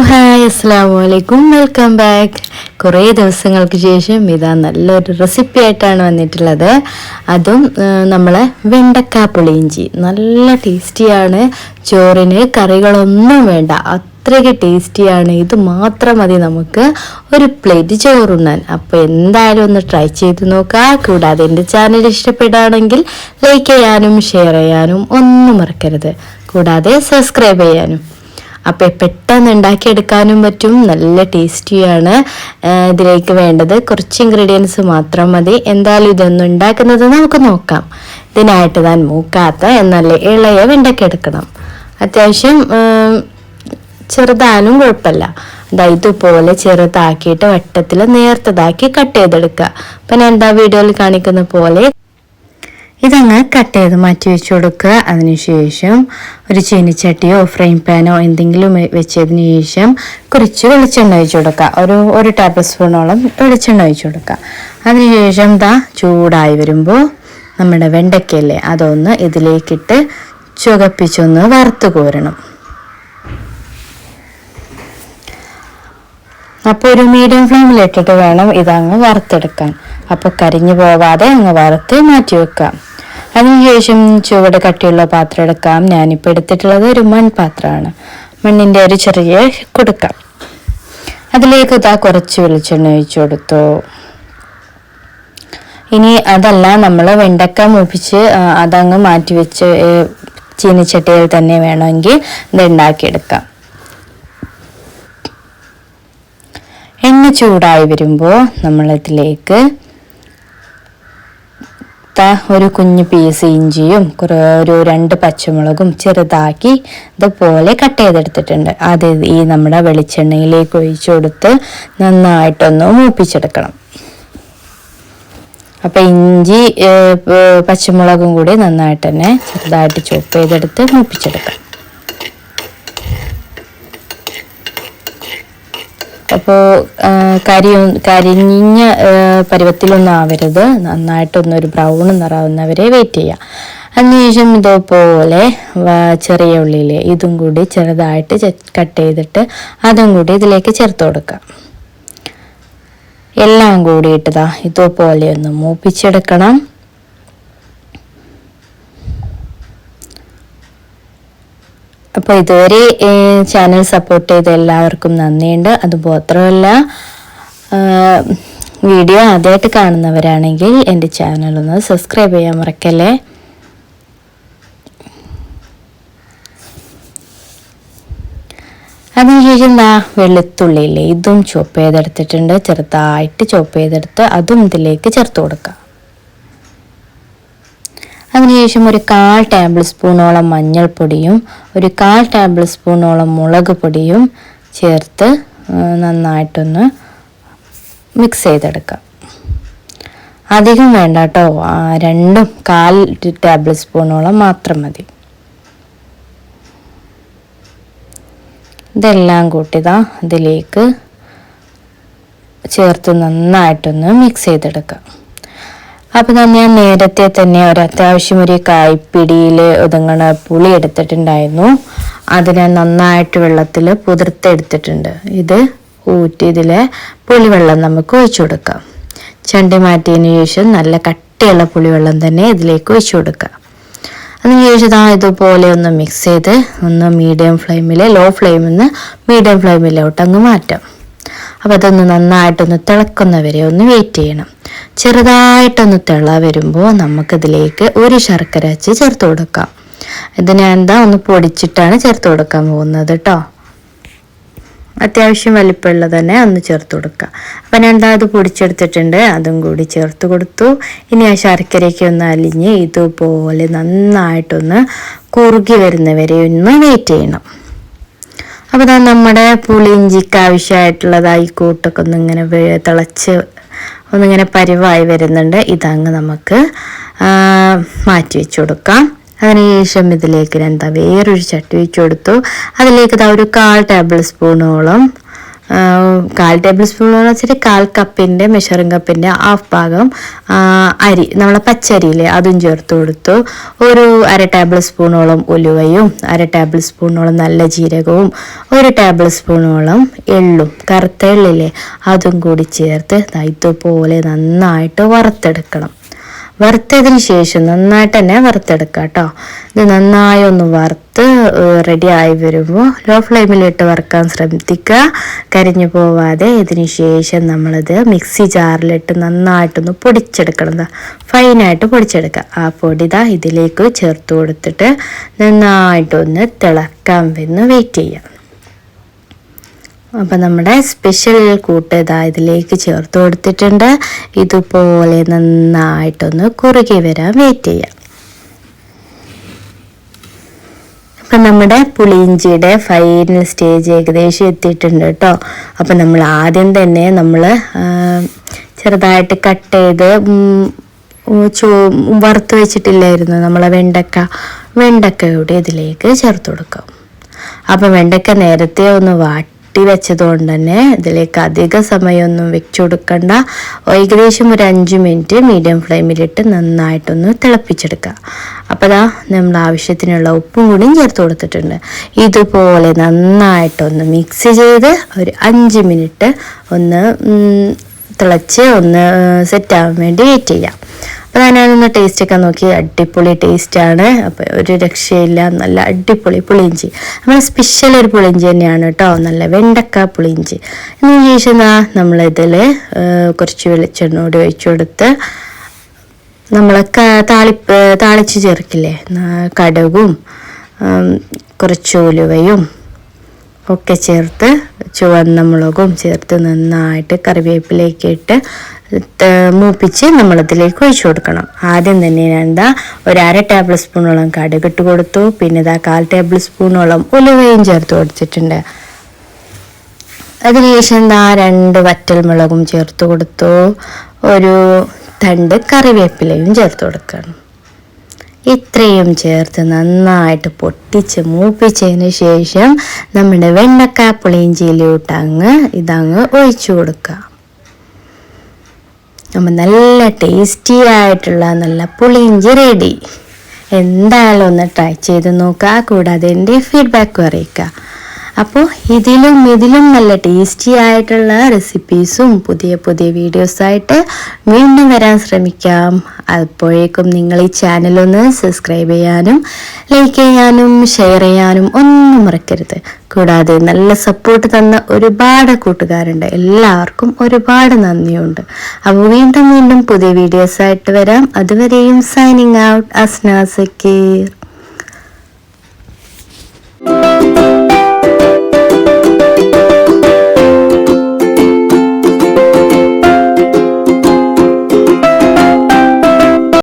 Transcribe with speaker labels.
Speaker 1: Hi അസ്സലാമു അലൈക്കും, welcome back. കുറേ ദിവസങ്ങൾക്ക് ശേഷം ഇതാ നല്ലൊരു റെസിപ്പി ആയിട്ടാണ് വന്നിട്ടുള്ളത്. അതും നമ്മളെ വെണ്ടക്ക പുളിയിഞ്ചി. നല്ല ടേസ്റ്റിയാണ്. ചോറിന് കറികളൊന്നും വേണ്ട, അത്രയ്ക്ക് ടേസ്റ്റിയാണ്. ഇത് മാത്രം മതി നമുക്ക് ഒരു പ്ലേറ്റ് ചോറുണ്ണാൻ. അപ്പോൾ എന്തായാലും ഒന്ന് ട്രൈ ചെയ്ത് നോക്കുക. കൂടാതെ എൻ്റെ ചാനൽ ഇഷ്ടപ്പെടുകയാണെങ്കിൽ ലൈക്ക് ചെയ്യാനും ഷെയർ ചെയ്യാനും ഒന്നും മറക്കരുത്. കൂടാതെ സബ്സ്ക്രൈബ് ചെയ്യാനും. അപ്പോൾ പെട്ടെന്ന് ഉണ്ടാക്കിയെടുക്കാനും പറ്റും, നല്ല ടേസ്റ്റിയാണ്. ഇതിലേക്ക് വേണ്ടത് കുറച്ച് ഇൻഗ്രീഡിയൻസ് മാത്രം മതി. എന്തായാലും ഇതൊന്നും ഉണ്ടാക്കുന്നത് നമുക്ക് നോക്കാം. ഇതിനായിട്ട് ഞാൻ മൂക്കാത്ത എന്നാൽ ഇളയ വെണ്ടയ്ക്ക എടുക്കണം. അത്യാവശ്യം ചെറുതാനും കുഴപ്പമില്ല. ഇതുപോലെ ചെറുതാക്കിയിട്ട് വട്ടത്തിൽ നേർത്തതാക്കി കട്ട് ചെയ്തെടുക്കുക. അപ്പം ഞാൻ എന്താ വീഡിയോയിൽ കാണിക്കുന്ന പോലെ ഇതങ്ങ് കട്ട് ചെയ്ത് മാറ്റി വെച്ച് കൊടുക്കുക. അതിനുശേഷം ഒരു ചീനിച്ചട്ടിയോ ഫ്രൈ പാനോ എന്തെങ്കിലും വെച്ചതിന് ശേഷം കുറച്ച് വെളിച്ചെണ്ണ ഒഴിച്ചു കൊടുക്കുക. ഒരു ടേബിൾ സ്പൂണോളം വെളിച്ചെണ്ണ ഒഴിച്ചു കൊടുക്കുക. അതിനുശേഷം ചൂടായി വരുമ്പോൾ നമ്മുടെ വെണ്ടയ്ക്കല്ലേ അതൊന്ന് ഇതിലേക്കിട്ട് ചുവപ്പിച്ചൊന്ന് വറുത്ത് കോരണം. അപ്പോൾ ഒരു മീഡിയം ഫ്ലെയിമിലിട്ടിട്ട് വേണം ഇതങ്ങ് വറുത്തെടുക്കാൻ. അപ്പോൾ കരിഞ്ഞു പോവാതെ അങ്ങ് വറുത്ത് മാറ്റി വെക്കാം. അതിനുശേഷം ചുവട് കട്ടിയുള്ള പാത്രം എടുക്കാം. ഞാനിപ്പോൾ എടുത്തിട്ടുള്ളത് ഒരു മൺപാത്രമാണ്. മണ്ണിൻ്റെ ഒരു ചെറിയ കൊടുക്കാം. അതിലേക്ക് കുറച്ച് വെളിച്ചെണ്ണ ഒഴിച്ചു കൊടുത്തു. ഇനി അതല്ല, നമ്മൾ വെണ്ടക്ക മൂപ്പിച്ച് അതങ്ങ് മാറ്റി വെച്ച് ചീനിച്ചട്ടിയിൽ തന്നെ വേണമെങ്കിൽ ഇത് ഉണ്ടാക്കിയെടുക്കാം. എണ്ണ ചൂടായി വരുമ്പോൾ നമ്മളിതിലേക്ക് ഒരു കുഞ്ഞു പീസ് ഇഞ്ചിയും ഒരു 2 പച്ചമുളകും ചെറുതാക്കി ഇതുപോലെ കട്ട് ചെയ്തെടുത്തിട്ടുണ്ട്. അത് ഈ നമ്മുടെ വെളിച്ചെണ്ണയിലേക്ക് ഒഴിച്ചു കൊടുത്ത് നന്നായിട്ടൊന്ന് മൂപ്പിച്ചെടുക്കണം. അപ്പം ഇഞ്ചി പച്ചമുളകും കൂടി നന്നായിട്ട് തന്നെ ചെറുതായിട്ട് ചോപ്പ് ചെയ്തെടുത്ത് മൂപ്പിച്ചെടുക്കാം. അപ്പോൾ കരിഞ്ഞ പരുവത്തിലൊന്നും ആവരുത്. നന്നായിട്ടൊന്നൊരു ബ്രൗൺ നിറാവുന്നവരെ വെയിറ്റ് ചെയ്യുക. അതിനുശേഷം ഇതുപോലെ ചെറിയ ഉള്ളിയിലെ ഇതും കൂടി ചെറുതായിട്ട് കട്ട് ചെയ്തിട്ട് അതും കൂടി ഇതിലേക്ക് ചേർത്ത് കൊടുക്കുക. എല്ലാം കൂടിയിട്ട് ഇതുപോലെ ഒന്ന് മൂപ്പിച്ചെടുക്കണം. അപ്പോൾ ഇതുവരെ ചാനൽ സപ്പോർട്ട് ചെയ്ത എല്ലാവർക്കും നന്ദിയുണ്ട്. അതുമാത്രമല്ല, വീഡിയോ ആദ്യമായിട്ട് കാണുന്നവരാണെങ്കിൽ എൻ്റെ ചാനലൊന്ന് സബ്സ്ക്രൈബ് ചെയ്യാൻ മറക്കല്ലേ. അതിനുശേഷം വെളുത്തുള്ളിയില്ലേ ഇതും ചോപ്പ് ചെയ്തെടുത്തിട്ടുണ്ട്. ചെറുതായിട്ട് ചോപ്പ് ചെയ്തെടുത്ത് അതും ഇതിലേക്ക് ചേർത്ത് കൊടുക്കുക. അതിനുശേഷം ഒരു 1/4 ടേബിൾ സ്പൂണോളം മഞ്ഞൾപ്പൊടിയും ഒരു 1/4 ടേബിൾ സ്പൂണോളം മുളക് പൊടിയും ചേർത്ത് നന്നായിട്ടൊന്ന് മിക്സ് ചെയ്തെടുക്കാം. അധികം വേണ്ട കേട്ടോ, രണ്ടും 1/4 ടേബിൾ സ്പൂണോളം മാത്രം മതി. ഇതെല്ലാം കൂട്ടി ഇതിലേക്ക് ചേർത്ത് നന്നായിട്ടൊന്ന് മിക്സ് ചെയ്തെടുക്കാം. അപ്പം ഞാൻ നേരത്തെ തന്നെ അത്യാവശ്യം ഒരു കായ്പിടിയിൽ ഒതുങ്ങണ പുളി എടുത്തിട്ടുണ്ടായിരുന്നു. അത് ഞാൻ നന്നായിട്ട് വെള്ളത്തിൽ പുതിർത്തെടുത്തിട്ടുണ്ട്. ഇത് ഊറ്റി ഇതിലെ പുളിവെള്ളം നമുക്ക് ഒഴിച്ചു കൊടുക്കാം. ചണ്ടി മാറ്റിയതിന് ശേഷം നല്ല കട്ടിയുള്ള പുളിവെള്ളം തന്നെ ഇതിലേക്ക് ഒഴിച്ചു കൊടുക്കാം. അതിനുശേഷം ഇതുപോലെ ഒന്ന് മിക്സ് ചെയ്ത് ഒന്ന് മീഡിയം ഫ്ലെയിമിൽ ലോ ഫ്ലെയിമിൽ നിന്ന് മീഡിയം ഫ്ലെയിമിലോട്ട് അങ്ങ് മാറ്റാം. അപ്പോൾ അതൊന്ന് നന്നായിട്ടൊന്ന് തിളക്കുന്നവരെ ഒന്ന് വെയിറ്റ് ചെയ്യണം. ചെറുതായിട്ടൊന്ന് തിള വരുമ്പോൾ നമുക്കിതിലേക്ക് ഒരു ശർക്കര അച്ച് ചേർത്ത് കൊടുക്കാം. ഇത് ഞാൻ ഒന്ന് പൊടിച്ചിട്ടാണ് ചേർത്ത് കൊടുക്കാൻ പോകുന്നത് കേട്ടോ. അത്യാവശ്യം വലിപ്പമുള്ള തന്നെ ഒന്ന് ചേർത്ത് കൊടുക്കുക. അപ്പം ഞാൻ അത് പൊടിച്ചെടുത്തിട്ടുണ്ട്, അതും കൂടി ചേർത്ത് കൊടുത്തു. ഇനി ആ ശർക്കരയ്ക്ക് ഒന്ന് അലിഞ്ഞ് ഇതുപോലെ നന്നായിട്ടൊന്ന് കുറുകി വരുന്നവരെ ഒന്ന് വെയിറ്റ് ചെയ്യണം. അപ്പോൾ നമ്മുടെ പുളിയിഞ്ചിക്ക് ആവശ്യമായിട്ടുള്ളതായി കൂട്ടൊക്കെ ഒന്നിങ്ങനെ തിളച്ച് ഒന്നിങ്ങനെ പരിവായി വരുന്നുണ്ട്. ഇതങ്ങ് നമുക്ക് മാറ്റി വെച്ച് കൊടുക്കാം. അതിനുശേഷം ഇതിലേക്ക് വേറൊരു ചട്ടി വെച്ച് കൊടുത്തു. അതിലേക്ക് ഒരു 1/4 ടേബിൾ സ്പൂണോളം 1/4 ടേബിൾ സ്പൂൺ എന്ന് വെച്ചിട്ട് 1/4 കപ്പിൻ്റെ മെഷറിംഗ് കപ്പിൻ്റെ ഹാഫ് ഭാഗം അരി, നമ്മളെ പച്ചരിയില്ലേ, അതും ചേർത്ത് കൊടുത്തു. ഒരു 1/2 ടേബിൾ സ്പൂണോളം ഉലുവയും 1/2 ടേബിൾ സ്പൂണോളം നല്ല ജീരകവും 1 ടേബിൾ സ്പൂണോളം എള്ളും, കറുത്ത എള്ളില്ലേ, അതും കൂടി ചേർത്ത് ഇതുപോലെ നന്നായിട്ട് വറുത്തെടുക്കണം. വറുത്തതിന് ശേഷം നന്നായിട്ട് തന്നെ വറുത്തെടുക്കുക കേട്ടോ. ഇത് നന്നായി ഒന്ന് വറുത്ത് റെഡി ആയി വരുമ്പോൾ ലോ ഫ്ലെയിമിലിട്ട് വറുക്കാൻ ശ്രദ്ധിക്കുക, കരിഞ്ഞു പോവാതെ. ഇതിന് ശേഷം നമ്മളിത് മിക്സി ജാറിലിട്ട് നന്നായിട്ടൊന്ന് പൊടിച്ചെടുക്കണം, ഫൈനായിട്ട് പൊടിച്ചെടുക്കുക. ആ പൊടി ഇതിലേക്ക് ചേർത്ത് കൊടുത്തിട്ട് നന്നായിട്ടൊന്ന് തിളക്കാൻ വെന്ന് വെയിറ്റ് ചെയ്യാം. അപ്പം നമ്മുടെ സ്പെഷ്യൽ കൂട്ട് ഇതിലേക്ക് ചേർത്ത് കൊടുത്തിട്ടുണ്ട്. ഇതുപോലെ നന്നായിട്ടൊന്ന് കുറുകി വരാൻ വെയിറ്റ് ചെയ്യാം. അപ്പം നമ്മുടെ പുളിയിഞ്ചിയുടെ ഫൈനൽ സ്റ്റേജ് ഏകദേശം എത്തിയിട്ടുണ്ട് കേട്ടോ. അപ്പം നമ്മൾ ആദ്യം തന്നെ ചെറുതായിട്ട് കട്ട് ചെയ്ത് വറുത്ത് വെച്ചിട്ടില്ലായിരുന്നു നമ്മളെ വെണ്ടക്കയുടെ ഇതിലേക്ക് ചേർത്ത് കൊടുക്കാം. അപ്പം വെണ്ടക്ക നേരത്തെ ഒന്ന് വെച്ചതുകൊണ്ട് തന്നെ ഇതിലേക്ക് അധിക സമയമൊന്നും വെച്ചു കൊടുക്കണ്ട. ഏകദേശം ഒരു 5 മിനിറ്റ് മീഡിയം ഫ്ലെയിമിലിട്ട് നന്നായിട്ടൊന്ന് തിളപ്പിച്ചെടുക്കുക. അപ്പോൾ നമ്മൾ ആവശ്യത്തിനുള്ള ഉപ്പും കൂടിയും ചേർത്ത് കൊടുത്തിട്ടുണ്ട്. ഇതുപോലെ നന്നായിട്ടൊന്ന് മിക്സ് ചെയ്ത് ഒരു 5 മിനിറ്റ് ഒന്ന് തിളച്ച് ഒന്ന് സെറ്റാകാൻ വേണ്ടി വെയിറ്റ് ചെയ്യാം. അപ്പോൾ ഞാനൊന്ന് ടേസ്റ്റൊക്കെ നോക്കി, അടിപൊളി ടേസ്റ്റാണ്. അപ്പോൾ ഒരു രക്ഷയില്ല, നല്ല അടിപൊളി പുളിയിഞ്ചി. നമ്മൾ സ്പെഷ്യൽ ഒരു പുളിയിഞ്ചി തന്നെയാണ് കേട്ടോ, നല്ല വെണ്ടക്ക പുളിയിഞ്ചി. ഇതിന് ശേഷം നമ്മളിതിൽ കുറച്ച് വെളിച്ചെണ്ണ കൂടി ഒഴിച്ചു കൊടുത്ത് നമ്മൾ താളിച്ച് ചേർക്കില്ലേ, കടുകും കുറച്ച് ഉലുവയും ഒക്കെ ചേർത്ത് ചുവന്ന മുളകും ചേർത്ത് നന്നായിട്ട് കറിവേപ്പിലേക്ക് ഇട്ട് മൂപ്പിച്ച് നമ്മളിതിലേക്ക് ഒഴിച്ചു കൊടുക്കണം. ആദ്യം തന്നെ ഞാൻ ഒരു 1/2 ടേബിൾ സ്പൂണോളം കടുകിട്ട് കൊടുത്തു. പിന്നെ 1/4 ടേബിൾ സ്പൂണോളം ഉലുവയും ചേർത്ത് കൊടുത്തിട്ടുണ്ട്. അതിനുശേഷം 2 വറ്റൽമുളകും ചേർത്ത് കൊടുത്തു. ഒരു തണ്ട് കറിവേപ്പിലയും ചേർത്ത് കൊടുക്കണം. ഇത്രയും ചേർത്ത് നന്നായിട്ട് പൊട്ടിച്ച് മൂപ്പിച്ചതിന് ശേഷം നമ്മുടെ വെണ്ടക്ക പുളിയിഞ്ചിയിലോട്ട് ഇതങ്ങ് ഒഴിച്ചു കൊടുക്കുക. അപ്പം നല്ല ടേസ്റ്റി ആയിട്ടുള്ള നല്ല പുളിയിഞ്ചി റെഡി. എന്തായാലും ഒന്ന് ട്രൈ ചെയ്ത് നോക്കുക, കൂടാതെ എൻ്റെ ഫീഡ്ബാക്കും അറിയിക്കുക. അപ്പോൾ ഇതിലും നല്ല ടേസ്റ്റി ആയിട്ടുള്ള റെസിപ്പീസും പുതിയ വീഡിയോസായിട്ട് വീണ്ടും വരാൻ ശ്രമിക്കാം. അപ്പോഴേക്കും നിങ്ങൾ ഈ ചാനലൊന്ന് സബ്സ്ക്രൈബ് ചെയ്യാനും ലൈക്ക് ചെയ്യാനും ഷെയർ ചെയ്യാനും ഒന്നും മറക്കരുത്. കൂടാതെ നല്ല സപ്പോർട്ട് തന്ന ഒരുപാട് കൂട്ടുകാരുണ്ട്, എല്ലാവർക്കും ഒരുപാട് നന്ദിയുണ്ട്. അപ്പോൾ വീണ്ടും പുതിയ വീഡിയോസായിട്ട് വരാം. അതുവരെയും സൈനിങ് ഔട്ട്, അസ്ന സക്കീർ.